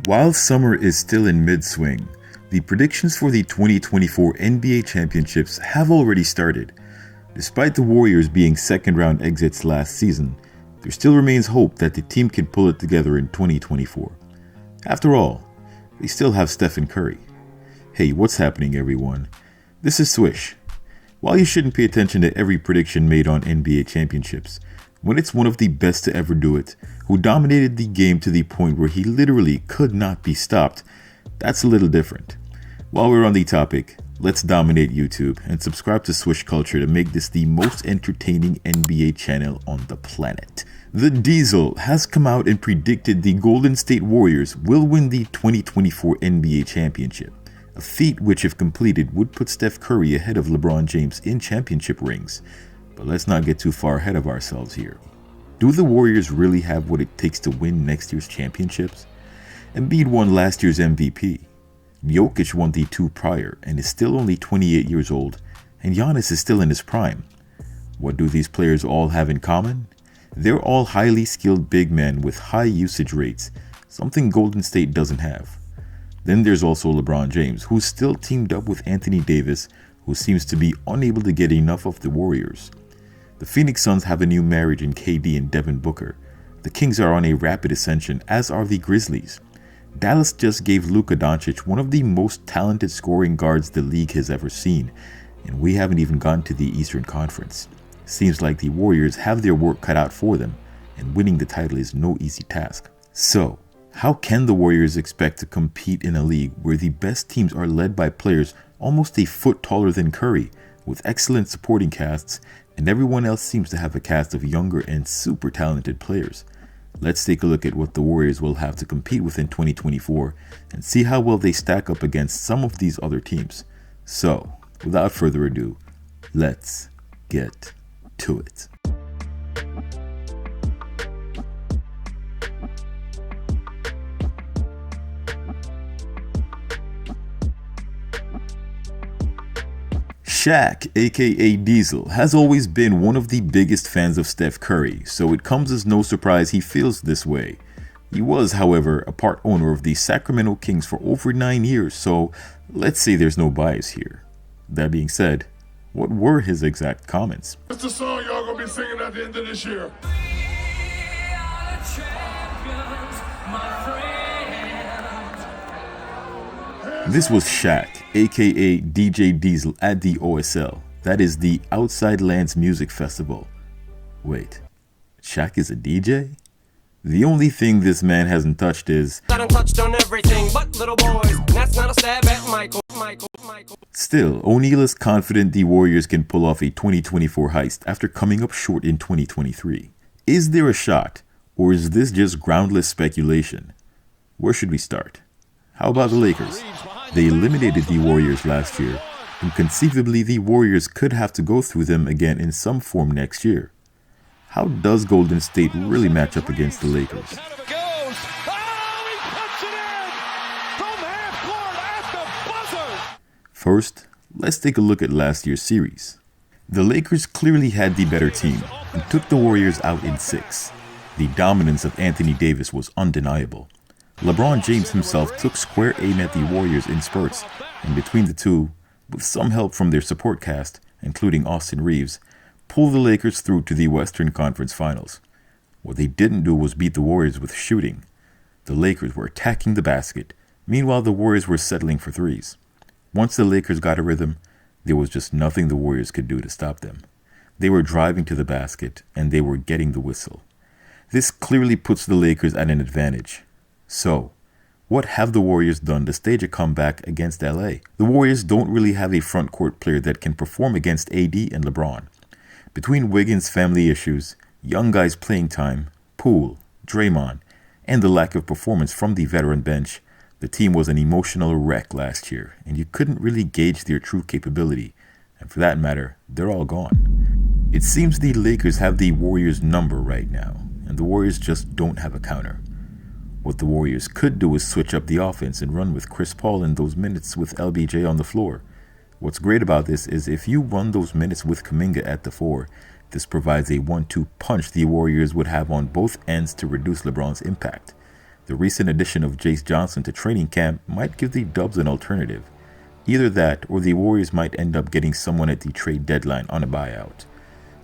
While summer is still in mid-swing, the predictions for the 2024 NBA Championships have already started. Despite the Warriors being second-round exits last season, there still remains hope that the team can pull it together in 2024. After all, they still have Stephen Curry. Hey, what's happening everyone? This is Swish. While you shouldn't pay attention to every prediction made on NBA Championships, when it's one of the best to ever do it, who dominated the game to the point where he literally could not be stopped, that's a little different. While we're on the topic, let's dominate YouTube and subscribe to Swish Culture to make this the most entertaining NBA channel on the planet. The Diesel has come out and predicted the Golden State Warriors will win the 2024 NBA Championship, a feat which if completed would put Steph Curry ahead of LeBron James in championship rings. But let's not get too far ahead of ourselves here. Do the Warriors really have what it takes to win next year's championships? Embiid won last year's MVP. Jokic won the two prior and is still only 28 years old, and Giannis is still in his prime. What do these players all have in common? They're all highly skilled big men with high usage rates, something Golden State doesn't have. Then there's also LeBron James, who's still teamed up with Anthony Davis, who seems to be unable to get enough of the Warriors. The Phoenix Suns have a new marriage in KD and Devin Booker. The Kings are on a rapid ascension, as are the Grizzlies. Dallas just gave Luka Doncic one of the most talented scoring guards the league has ever seen, and we haven't even gotten to the Eastern Conference. Seems like the Warriors have their work cut out for them, and winning the title is no easy task. So, how can the Warriors expect to compete in a league where the best teams are led by players almost a foot taller than Curry, with excellent supporting casts, and everyone else seems to have a cast of younger and super talented players? Let's take a look at what the Warriors will have to compete with in 2024 and see how well they stack up against some of these other teams. So, without further ado, let's get to it. Shaq, aka Diesel, has always been one of the biggest fans of Steph Curry, so it comes as no surprise he feels this way. He was, however, a part owner of the Sacramento Kings for over 9 years, so let's say there's no bias here. That being said, what were his exact comments? It's the song y'all gonna be singing at the end of this year. This was Shaq, aka DJ Diesel, at the OSL, that is the Outside Lands Music Festival. Wait, Shaq is a DJ? The only thing this man hasn't touched is I done touched on everything but little boys. That's not a stab at Michael. Still, O'Neal is confident the Warriors can pull off a 2024 heist after coming up short in 2023. Is there a shot, or is this just groundless speculation? Where should we start? How about the Lakers? They eliminated the Warriors last year, and conceivably the Warriors could have to go through them again in some form next year. How does Golden State really match up against the Lakers? First, let's take a look at last year's series. The Lakers clearly had the better team and took the Warriors out in 6. The dominance of Anthony Davis was undeniable. LeBron James himself took square aim at the Warriors in spurts, and between the two, with some help from their support cast, including Austin Reeves, pulled the Lakers through to the Western Conference Finals. What they didn't do was beat the Warriors with shooting. The Lakers were attacking the basket, meanwhile the Warriors were settling for threes. Once the Lakers got a rhythm, there was just nothing the Warriors could do to stop them. They were driving to the basket, and they were getting the whistle. This clearly puts the Lakers at an advantage. So, what have the Warriors done to stage a comeback against LA? The Warriors don't really have a front court player that can perform against AD and LeBron. Between Wiggins' family issues, young guys' playing time, Poole, Draymond, and the lack of performance from the veteran bench, the team was an emotional wreck last year, and you couldn't really gauge their true capability, and for that matter, they're all gone. It seems the Lakers have the Warriors' number right now, and the Warriors just don't have a counter. What the Warriors could do is switch up the offense and run with Chris Paul in those minutes with LBJ on the floor. What's great about this is if you run those minutes with Kuminga at the 4, this provides a 1-2 punch the Warriors would have on both ends to reduce LeBron's impact. The recent addition of Jace Johnson to training camp might give the Dubs an alternative. Either that, or the Warriors might end up getting someone at the trade deadline on a buyout.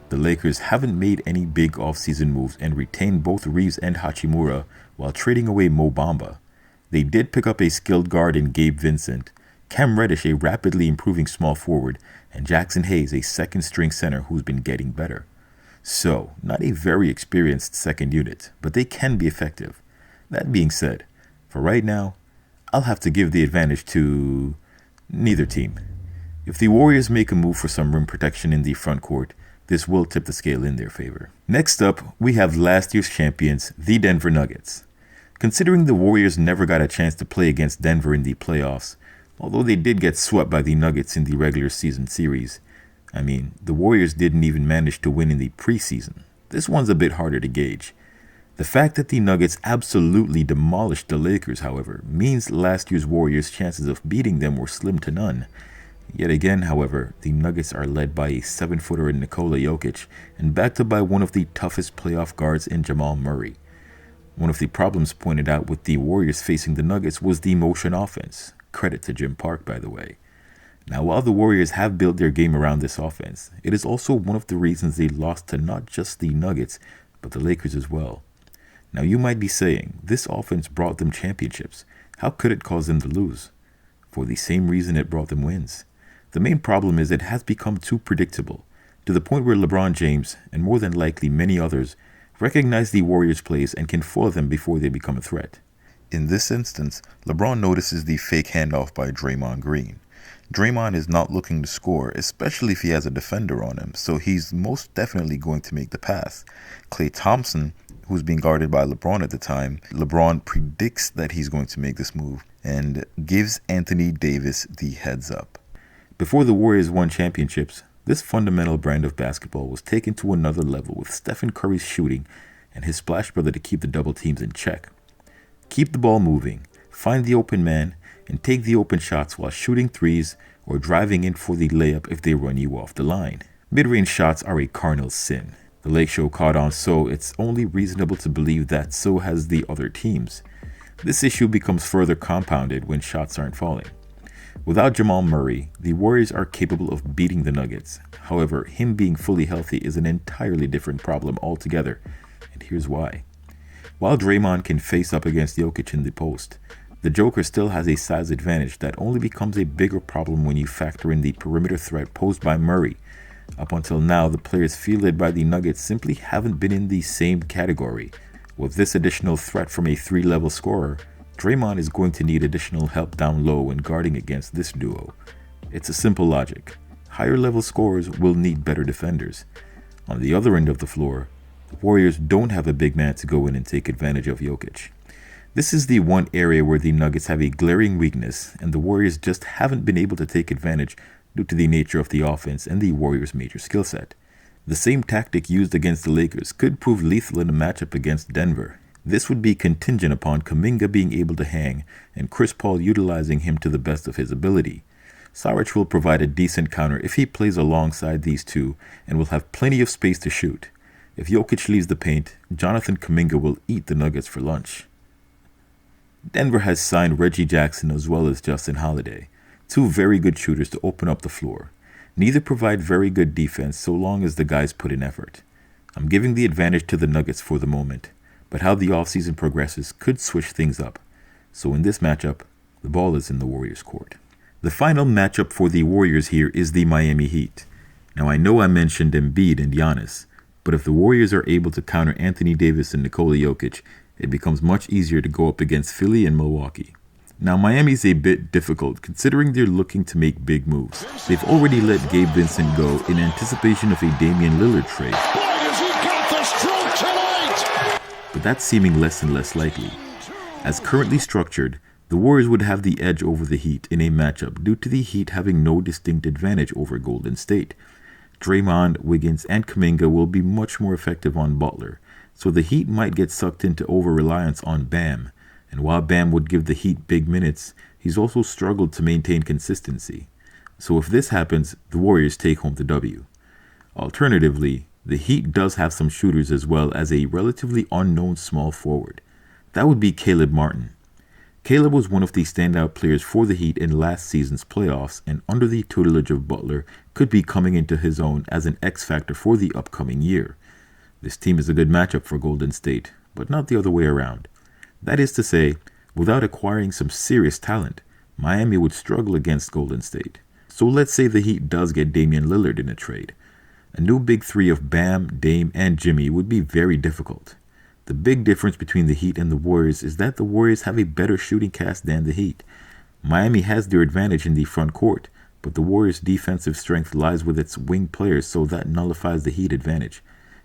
The Lakers haven't made any big offseason moves and retained both Reeves and Hachimura while trading away Mo Bamba. They did pick up a skilled guard in Gabe Vincent, Cam Reddish a rapidly improving small forward, and Jackson Hayes a second-string center who's been getting better. So, not a very experienced second unit, but they can be effective. That being said, for right now, I'll have to give the advantage to neither team. If the Warriors make a move for some rim protection in the front court, this will tip the scale in their favor. Next up, we have last year's champions, the Denver Nuggets. Considering the Warriors never got a chance to play against Denver in the playoffs, although they did get swept by the Nuggets in the regular season series, the Warriors didn't even manage to win in the preseason. This one's a bit harder to gauge. The fact that the Nuggets absolutely demolished the Lakers, however, means last year's Warriors' chances of beating them were slim to none. Yet again, however, the Nuggets are led by a 7-footer in Nikola Jokic and backed up by one of the toughest playoff guards in Jamal Murray. One of the problems pointed out with the Warriors facing the Nuggets was the motion offense. Credit to Jim Park, by the way. Now, while the Warriors have built their game around this offense, it is also one of the reasons they lost to not just the Nuggets, but the Lakers as well. Now, you might be saying, this offense brought them championships. How could it cause them to lose? For the same reason it brought them wins. The main problem is it has become too predictable, to the point where LeBron James, and more than likely many others, recognize the Warriors' plays and can foil them before they become a threat. In this instance, LeBron notices the fake handoff by Draymond Green. Draymond is not looking to score, especially if he has a defender on him, so he's most definitely going to make the pass. Klay Thompson, who's being guarded by LeBron at the time, LeBron predicts that he's going to make this move and gives Anthony Davis the heads up. Before the Warriors won championships, this fundamental brand of basketball was taken to another level with Stephen Curry's shooting and his splash brother to keep the double teams in check. Keep the ball moving, find the open man, and take the open shots while shooting threes or driving in for the layup if they run you off the line. Mid-range shots are a cardinal sin. The Lake Show caught on, so it's only reasonable to believe that so has the other teams. This issue becomes further compounded when shots aren't falling. Without Jamal Murray, the Warriors are capable of beating the Nuggets. However, him being fully healthy is an entirely different problem altogether, and here's why. While Draymond can face up against Jokic in the post, the Joker still has a size advantage that only becomes a bigger problem when you factor in the perimeter threat posed by Murray. Up until now, the players fielded by the Nuggets simply haven't been in the same category. With this additional threat from a 3-level scorer, Draymond is going to need additional help down low when guarding against this duo. It's a simple logic. Higher level scorers will need better defenders. On the other end of the floor, the Warriors don't have a big man to go in and take advantage of Jokic. This is the one area where the Nuggets have a glaring weakness, and the Warriors just haven't been able to take advantage due to the nature of the offense and the Warriors' major skill set. The same tactic used against the Lakers could prove lethal in a matchup against Denver. This would be contingent upon Kuminga being able to hang and Chris Paul utilizing him to the best of his ability. Saric will provide a decent counter if he plays alongside these two and will have plenty of space to shoot. If Jokic leaves the paint, Jonathan Kuminga will eat the Nuggets for lunch. Denver has signed Reggie Jackson as well as Justin Holiday, two very good shooters to open up the floor. Neither provide very good defense so long as the guys put in effort. I'm giving the advantage to the Nuggets for the moment, but how the offseason progresses could switch things up. So in this matchup, the ball is in the Warriors' court. The final matchup for the Warriors here is the Miami Heat. Now I know I mentioned Embiid and Giannis, but if the Warriors are able to counter Anthony Davis and Nikola Jokic, it becomes much easier to go up against Philly and Milwaukee. Now Miami's a bit difficult considering they're looking to make big moves. They've already let Gabe Vincent go in anticipation of a Damian Lillard trade. But that's seeming less and less likely. As currently structured, the Warriors would have the edge over the Heat in a matchup due to the Heat having no distinct advantage over Golden State. Draymond, Wiggins, and Kuminga will be much more effective on Butler, so the Heat might get sucked into over-reliance on Bam. And while Bam would give the Heat big minutes, he's also struggled to maintain consistency. So if this happens, the Warriors take home the W. Alternatively, the Heat does have some shooters as well as a relatively unknown small forward. That would be Caleb Martin. Caleb was one of the standout players for the Heat in last season's playoffs, and under the tutelage of Butler, could be coming into his own as an X factor for the upcoming year. This team is a good matchup for Golden State, but not the other way around. That is to say, without acquiring some serious talent, Miami would struggle against Golden State. So let's say the Heat does get Damian Lillard in a trade. A new big three of Bam, Dame, and Jimmy would be very difficult. The big difference between the Heat and the Warriors is that the Warriors have a better shooting cast than the Heat. Miami has their advantage in the front court, but the Warriors' defensive strength lies with its wing players, so that nullifies the Heat advantage.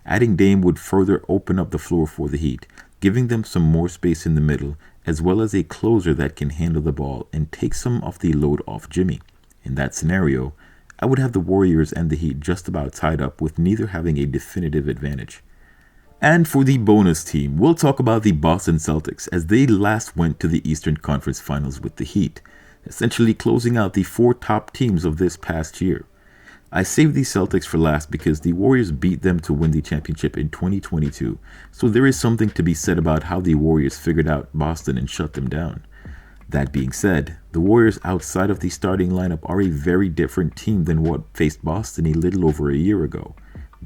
Adding Dame would further open up the floor for the Heat, giving them some more space in the middle, as well as a closer that can handle the ball and take some of the load off Jimmy. In that scenario, I would have the Warriors and the Heat just about tied up, with neither having a definitive advantage. And for the bonus team, we'll talk about the Boston Celtics, as they last went to the Eastern Conference Finals with the Heat, essentially closing out the four top teams of this past year. I saved the Celtics for last because the Warriors beat them to win the championship in 2022, so there is something to be said about how the Warriors figured out Boston and shut them down. That being said, the Warriors outside of the starting lineup are a very different team than what faced Boston a little over a year ago.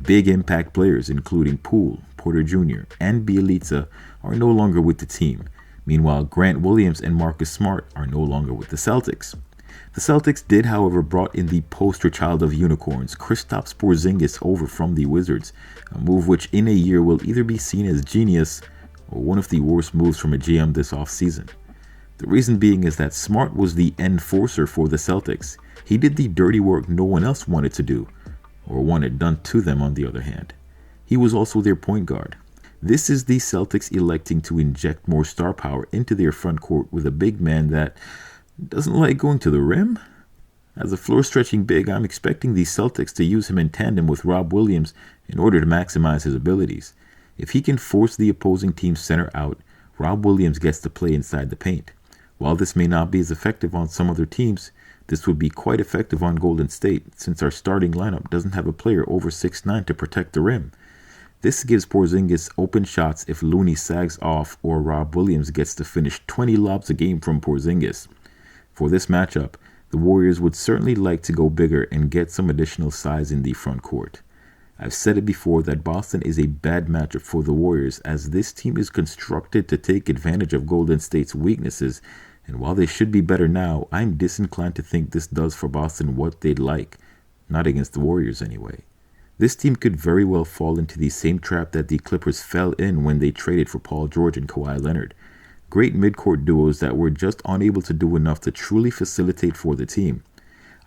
Big impact players including Poole, Porter Jr., and Bjelica are no longer with the team. Meanwhile, Grant Williams and Marcus Smart are no longer with the Celtics. The Celtics did, however, brought in the poster child of unicorns, Kristaps Porzingis, over from the Wizards, a move which in a year will either be seen as genius or one of the worst moves from a GM this offseason. The reason being is that Smart was the enforcer for the Celtics. He did the dirty work no one else wanted to do, or wanted done to them on the other hand. He was also their point guard. This is the Celtics electing to inject more star power into their front court with a big man that doesn't like going to the rim. As a floor-stretching big, I'm expecting the Celtics to use him in tandem with Rob Williams in order to maximize his abilities. If he can force the opposing team's center out, Rob Williams gets to play inside the paint. While this may not be as effective on some other teams, this would be quite effective on Golden State, since our starting lineup doesn't have a player over 6'9" to protect the rim. This gives Porzingis open shots if Looney sags off or Rob Williams gets to finish 20 lobs a game from Porzingis. For this matchup, the Warriors would certainly like to go bigger and get some additional size in the front court. I've said it before that Boston is a bad matchup for the Warriors, as this team is constructed to take advantage of Golden State's weaknesses, and while they should be better now, I'm disinclined to think this does for Boston what they'd like. Not against the Warriors anyway. This team could very well fall into the same trap that the Clippers fell in when they traded for Paul George and Kawhi Leonard. Great midcourt duos that were just unable to do enough to truly facilitate for the team.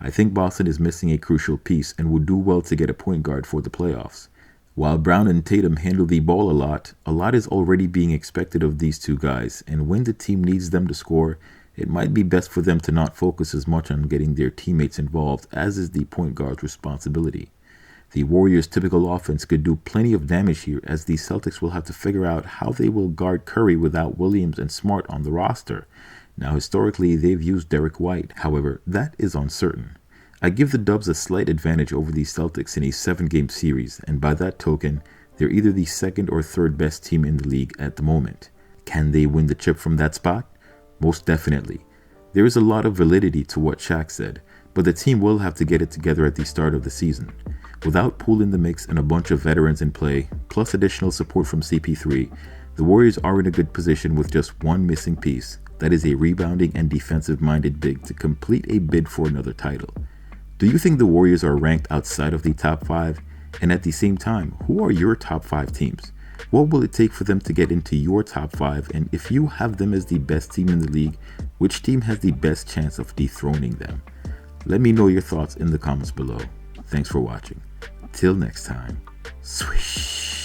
I think Boston is missing a crucial piece and would do well to get a point guard for the playoffs. While Brown and Tatum handle the ball a lot is already being expected of these two guys, and when the team needs them to score, it might be best for them to not focus as much on getting their teammates involved, as is the point guard's responsibility. The Warriors' typical offense could do plenty of damage here, as the Celtics will have to figure out how they will guard Curry without Williams and Smart on the roster. Now, historically, they've used Derek White. However, that is uncertain. I give the Dubs a slight advantage over the Celtics in a 7-game series, and by that token, they're either the second or third best team in the league at the moment. Can they win the chip from that spot? Most definitely. There is a lot of validity to what Shaq said, but the team will have to get it together at the start of the season. Without Poole in the mix and a bunch of veterans in play, plus additional support from CP3, the Warriors are in a good position with just one missing piece, that is a rebounding and defensive-minded big to complete a bid for another title. Do you think the Warriors are ranked outside of the top 5? And at the same time, who are your top 5 teams? What will it take for them to get into your top 5? And if you have them as the best team in the league, which team has the best chance of dethroning them? Let me know your thoughts in the comments below. Thanks for watching. Till next time, swish.